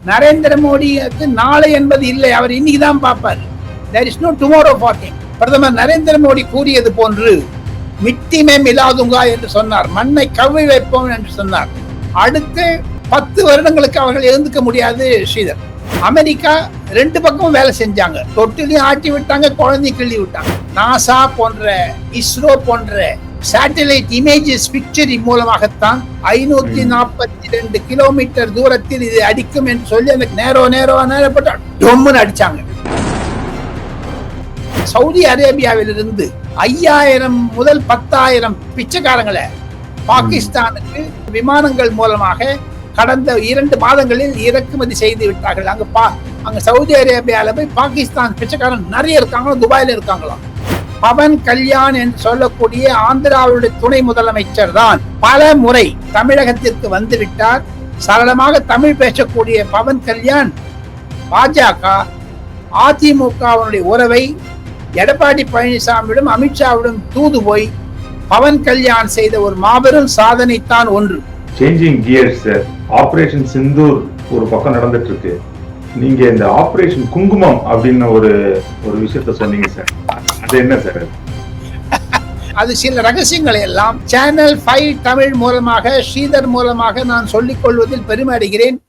நரேந்திர மோடிக்கு நாளை என்பது இல்லை, அவர் இன்னைக்கு தான் பார்ப்பார். There is no tomorrow for him. பிரதமர் நரேந்திர மோடி கூறியது போன்று மிட்டிமே மிலாதுங்கா என்று சொன்னார், மண்ணை கவ்வி வைப்போம் என்று சொன்னார். அடுத்து 10 வருடங்களுக்கு அவர்கள் எழுந்துக்க முடியாது. ஸ்ரீதர், அமெரிக்கா 2 பக்கமும் வேலை செஞ்சாங்க, தொட்டிலையும் ஆட்டி விட்டாங்க, குழந்தையும் கிள்ளி விட்டாங்க. நாசா போன்ற, இஸ்ரோ போன்ற சேட்டலைட் இமேஜஸ் பிக்சரிங் மூலமாகத்தான் 542 கிலோமீட்டர் தூரத்தில் இது அடிக்கும் என்று சொல்லி அந்த நேரப்பட்ட டொம்முன்னு அடிச்சாங்க. சவுதி அரேபியாவிலிருந்து 5000 முதல் 10,000 பிச்சைக்காரங்களை பாகிஸ்தானுக்கு விமானங்கள் மூலமாக கடந்த 2 மாதங்களில் இறக்குமதி செய்து விட்டார்கள். அங்க சவுதி அரேபியாவில் போய் பாகிஸ்தான் பிச்சைக்காரன் நிறைய இருக்காங்களா, துபாயில இருக்காங்களாம். பவன் கல்யாண் என்று சொல்லக்கூடிய ஆந்திராவுடைய துணை முதலமைச்சர் தான் பல முறை தமிழகத்திற்கு வந்துவிட்டார். சரளமாக தமிழ் பேசக்கூடிய பவன் கல்யாண் பாஜக அதிமுகவினுடைய உறவை எடப்பாடி பழனிசாமியிடம் அமித்ஷாவிடம் தூது போய் பவன் கல்யாண் செய்த ஒரு மாபெரும் சாதனைத்தான் ஒன்று. Changing gears sir, operation Sindoor ஒரு பக்கம் நடந்துட்டு இருக்கு. நீங்க இந்த ஆபரேஷன் குங்குமம் அப்படின்னு ஒரு விஷயத்த சொன்னீங்க சார், அது என்ன சார்? அது சில ரகசியங்களை எல்லாம் சேனல் 5 தமிழ் மூலமாக, ஸ்ரீதர் மூலமாக நான் சொல்லிக் கொள்வதில் பெருமை அடைகிறேன்.